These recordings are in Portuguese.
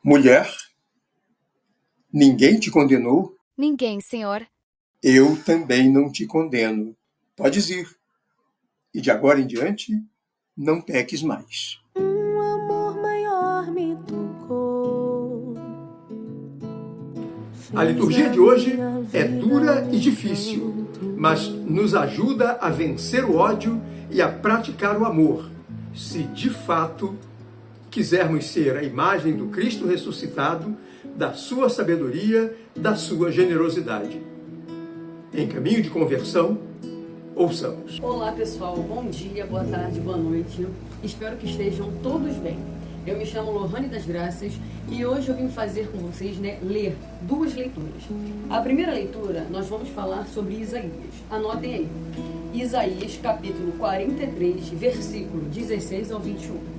Mulher, ninguém te condenou? Ninguém, Senhor. Eu também não te condeno. Podes ir. E de agora em diante, não peques mais. Um amor maior me tocou. A liturgia de hoje é dura e difícil, mas nos ajuda a vencer o ódio e a praticar o amor, se de fato quisermos ser a imagem do Cristo ressuscitado, da sua sabedoria, da sua generosidade. Em caminho de conversão, ouçamos. Olá pessoal, bom dia, boa tarde, boa noite. Espero que estejam todos bem. Eu me chamo Lohane das Graças e hoje eu vim fazer com vocês, ler duas leituras. A primeira leitura nós vamos falar sobre Isaías. Anotem aí. Isaías capítulo 43, versículo 16 ao 21.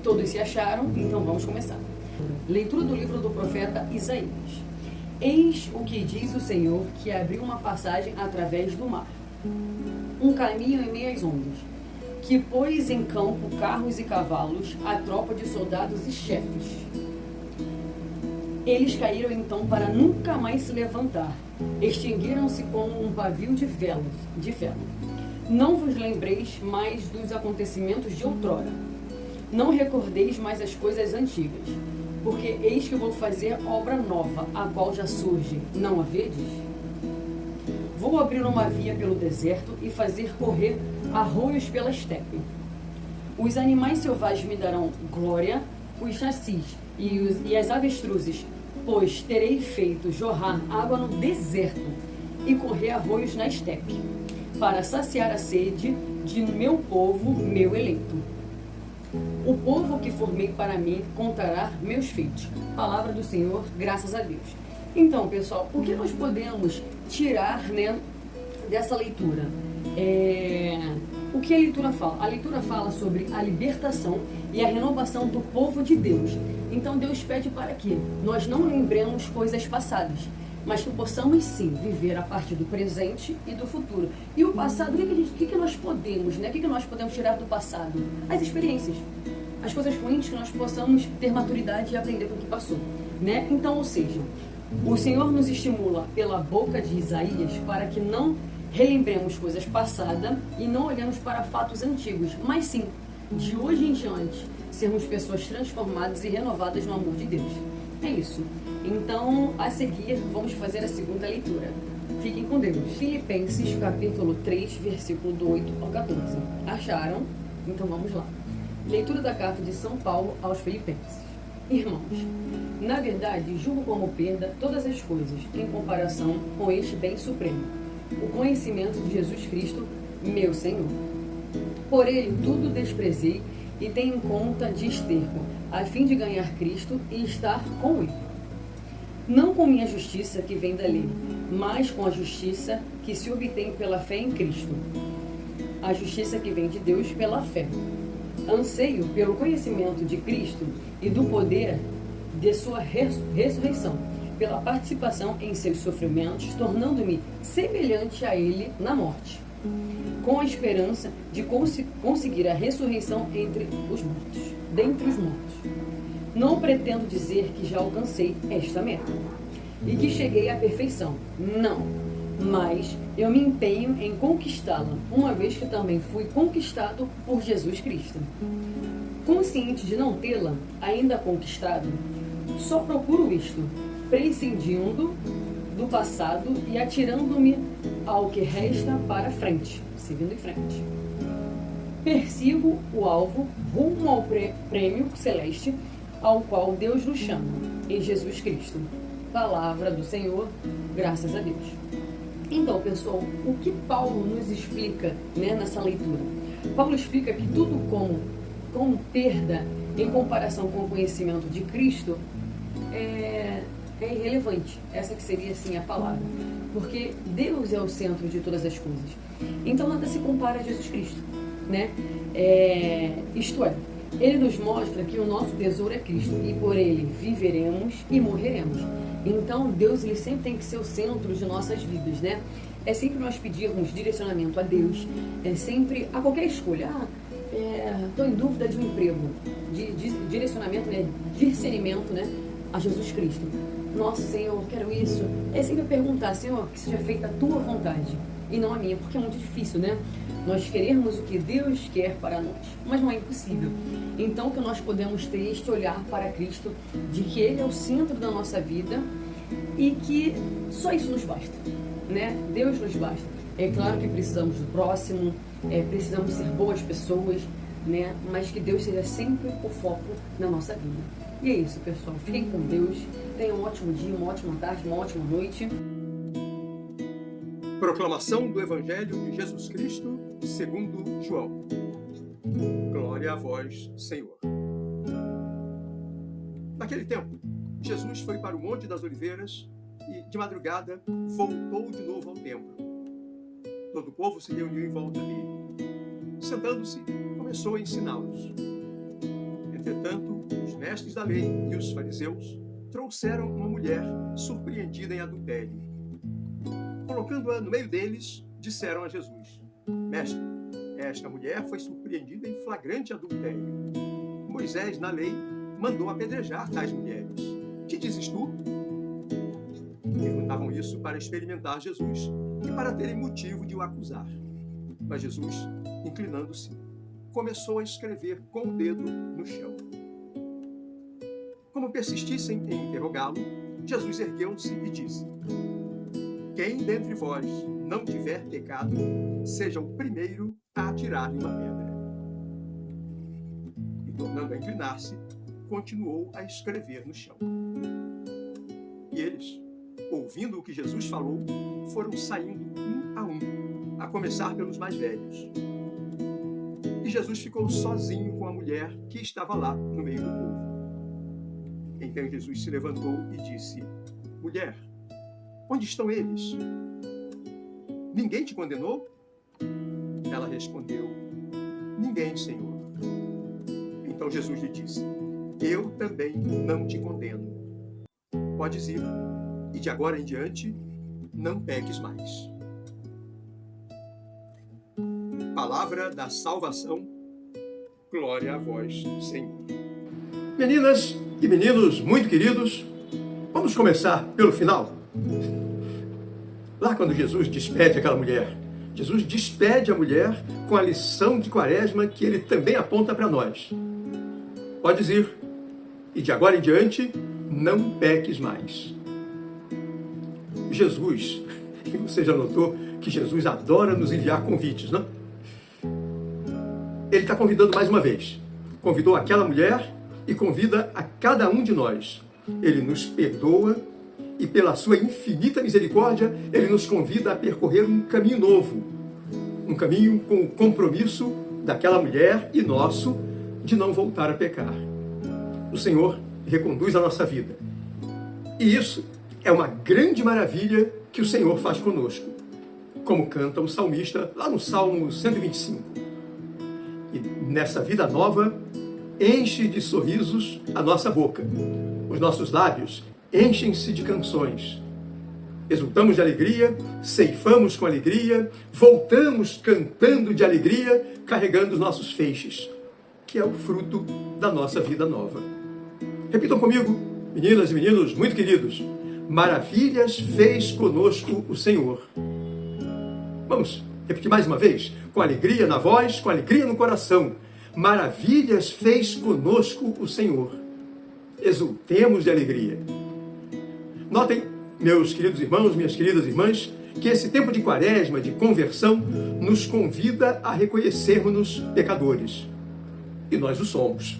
Todos se acharam? Então vamos começar. Leitura do livro do profeta Isaías. Eis o que diz o Senhor, que abriu uma passagem através do mar, um caminho em meio às ondas, que pôs em campo carros e cavalos, a tropa de soldados e chefes. Eles caíram então para nunca mais se levantar, extinguiram-se como um pavio de ferro. Não vos lembreis mais dos acontecimentos de outrora, não recordeis mais as coisas antigas, porque eis que vou fazer obra nova, a qual já surge, não a vedes? Vou abrir uma via pelo deserto e fazer correr arroios pela estepe. Os animais selvagens me darão glória, os chassis e as avestruzes, pois terei feito jorrar água no deserto e correr arroios na estepe, para saciar a sede de meu povo, meu eleito. O povo que formei para mim contará meus feitos. Palavra do Senhor, graças a Deus. Então, pessoal, o que nós podemos tirar, dessa leitura? O que a leitura fala? A leitura fala sobre a libertação e a renovação do povo de Deus. Então, Deus pede para que nós não lembremos coisas passadas, mas que possamos sim viver a partir do presente e do futuro. E o passado, o que nós podemos, O que nós podemos tirar do passado? As experiências, as coisas ruins, que nós possamos ter maturidade e aprender com o que passou, Então, ou seja, o Senhor nos estimula pela boca de Isaías para que não relembremos coisas passadas e não olhemos para fatos antigos, mas sim, de hoje em diante, sermos pessoas transformadas e renovadas no amor de Deus. É isso. Então, a seguir, vamos fazer a segunda leitura. Fiquem com Deus. Filipenses, capítulo 3, versículo do 8 ao 14. Acharam? Então vamos lá. Leitura da carta de São Paulo aos Filipenses. Irmãos, na verdade, julgo como perda todas as coisas em comparação com este bem supremo, o conhecimento de Jesus Cristo, meu Senhor. Por ele tudo desprezei e tenho em conta de esterco, a fim de ganhar Cristo e estar com ele. Não com minha justiça que vem da lei, mas com a justiça que se obtém pela fé em Cristo. A justiça que vem de Deus pela fé. Anseio pelo conhecimento de Cristo e do poder de sua ressurreição, pela participação em seus sofrimentos, tornando-me semelhante a ele na morte, com a esperança de conseguir a ressurreição dentre os mortos. Não pretendo dizer que já alcancei esta meta e que cheguei à perfeição. Não, mas eu me empenho em conquistá-la, uma vez que também fui conquistado por Jesus Cristo. Consciente de não tê-la ainda conquistado, só procuro isto, prescindindo do passado e atirando-me ao que resta para frente, seguindo em frente. Persigo o alvo rumo ao prêmio celeste, ao qual Deus nos chama, em Jesus Cristo. Palavra do Senhor, graças a Deus. Então, pessoal, o que Paulo nos explica, nessa leitura? Paulo explica que tudo como perda em comparação com o conhecimento de Cristo é irrelevante. Essa que seria, assim, a palavra. Porque Deus é o centro de todas as coisas. Então, nada se compara a Jesus Cristo, Isto é, ele nos mostra que o nosso tesouro é Cristo e por ele viveremos e morreremos. Então, Deus ele sempre tem que ser o centro de nossas vidas, É sempre nós pedirmos direcionamento a Deus, é sempre a qualquer escolha. estou em dúvida de um emprego, de direcionamento, né, discernimento, né, a Jesus Cristo. Nossa, Senhor, quero isso. É sempre perguntar, Senhor, que seja feita a tua vontade e não a minha, porque é muito difícil, né? Nós queremos o que Deus quer para nós, mas não é impossível. Então, que nós podemos ter este olhar para Cristo, de que Ele é o centro da nossa vida e que só isso nos basta, né? Deus nos basta. É claro que precisamos do próximo, precisamos ser boas pessoas, né? Mas que Deus seja sempre o foco na nossa vida. E é isso, pessoal. Fiquem com Deus. Tenham um ótimo dia, uma ótima tarde, uma ótima noite. Proclamação do Evangelho de Jesus Cristo segundo João. Glória a vós, Senhor. Naquele tempo, Jesus foi para o Monte das Oliveiras e, de madrugada, voltou de novo ao templo. Todo o povo se reuniu em volta dele. Sentando-se, começou a ensiná-los. Entretanto, os mestres da lei e os fariseus trouxeram uma mulher surpreendida em adultério. Colocando-a no meio deles, disseram a Jesus: Mestre, esta mulher foi surpreendida em flagrante adultério. Moisés, na lei, mandou apedrejar tais mulheres. Que dizes tu? Perguntavam isso para experimentar Jesus e para terem motivo de o acusar. Mas Jesus, inclinando-se, começou a escrever com o dedo no chão. Como persistissem em interrogá-lo, Jesus ergueu-se e disse: Quem dentre vós não tiver pecado, seja o primeiro a atirar-lhe uma pedra. E, tornando a inclinar-se, continuou a escrever no chão. E eles, ouvindo o que Jesus falou, foram saindo um, a começar pelos mais velhos. E Jesus ficou sozinho com a mulher que estava lá no meio do povo. Então Jesus se levantou e disse: Mulher, onde estão eles? Ninguém te condenou? Ela respondeu: Ninguém, Senhor. Então Jesus lhe disse: Eu também não te condeno. Podes ir, e de agora em diante não peques mais. Palavra da salvação. Glória a vós, Senhor. Meninas e meninos muito queridos, vamos começar pelo final. Lá quando Jesus despede aquela mulher, Jesus despede a mulher com a lição de Quaresma que ele também aponta para nós. Podes ir, e de agora em diante não peques mais. Jesus, e você já notou que Jesus adora nos enviar convites, não? Ele está convidando mais uma vez. Convidou aquela mulher e convida a cada um de nós. Ele nos perdoa e, pela sua infinita misericórdia, ele nos convida a percorrer um caminho novo. Um caminho com o compromisso daquela mulher e nosso de não voltar a pecar. O Senhor reconduz a nossa vida. E isso é uma grande maravilha que o Senhor faz conosco. Como canta o salmista lá no Salmo 125. E nessa vida nova, enche de sorrisos a nossa boca. Os nossos lábios enchem-se de canções. Exultamos de alegria, ceifamos com alegria, voltamos cantando de alegria, carregando os nossos feixes, que é o fruto da nossa vida nova. Repitam comigo, meninas e meninos muito queridos: maravilhas fez conosco o Senhor. Vamos repetir mais uma vez, com alegria na voz, com alegria no coração. Maravilhas fez conosco o Senhor. Exultemos de alegria. Notem, meus queridos irmãos, minhas queridas irmãs, que esse tempo de Quaresma, de conversão, nos convida a reconhecermos-nos pecadores. E nós o somos.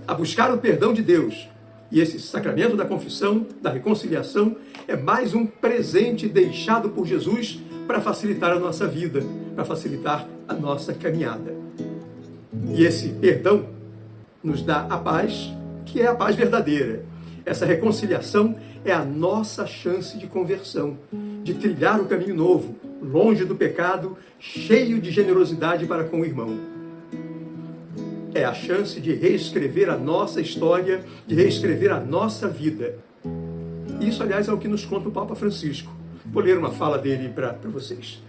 A buscar o perdão de Deus. E esse sacramento da confissão, da reconciliação, é mais um presente deixado por Jesus para facilitar a nossa vida, para facilitar a nossa caminhada. E esse perdão nos dá a paz, que é a paz verdadeira. Essa reconciliação é a nossa chance de conversão, de trilhar o caminho novo, longe do pecado, cheio de generosidade para com o irmão. É a chance de reescrever a nossa história, de reescrever a nossa vida. Isso, aliás, é o que nos conta o Papa Francisco. Vou ler uma fala dele para vocês.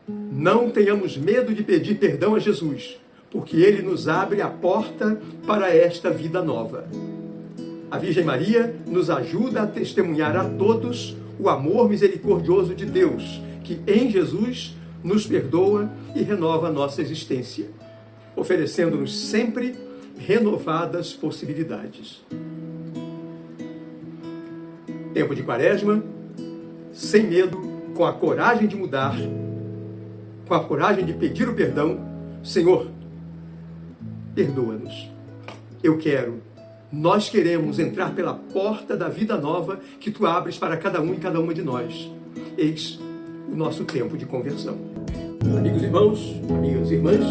Não tenhamos medo de pedir perdão a Jesus, porque Ele nos abre a porta para esta vida nova. A Virgem Maria nos ajuda a testemunhar a todos o amor misericordioso de Deus, que em Jesus nos perdoa e renova a nossa existência, oferecendo-nos sempre renovadas possibilidades. Tempo de Quaresma, sem medo, com a coragem de mudar, com a coragem de pedir o perdão. Senhor, perdoa-nos. Nós queremos entrar pela porta da vida nova que Tu abres para cada um e cada uma de nós. Eis o nosso tempo de conversão. Amigos irmãos, amigas irmãs,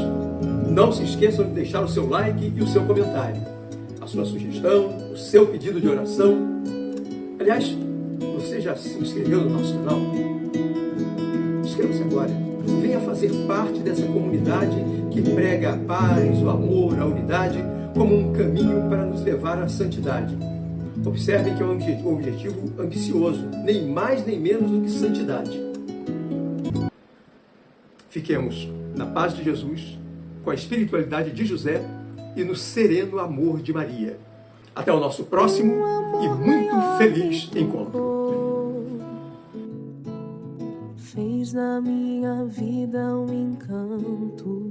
não se esqueçam de deixar o seu like e o seu comentário, a sua sugestão, o seu pedido de oração. Aliás, você já se inscreveu no nosso canal? Inscreva-se agora. Venha fazer parte dessa comunidade que prega a paz, o amor, a unidade como um caminho para nos levar à santidade. Observem que é um objetivo ambicioso, nem mais nem menos do que santidade. Fiquemos na paz de Jesus, com a espiritualidade de José e no sereno amor de Maria. Até o nosso próximo e muito feliz encontro. Fez na minha vida um encanto.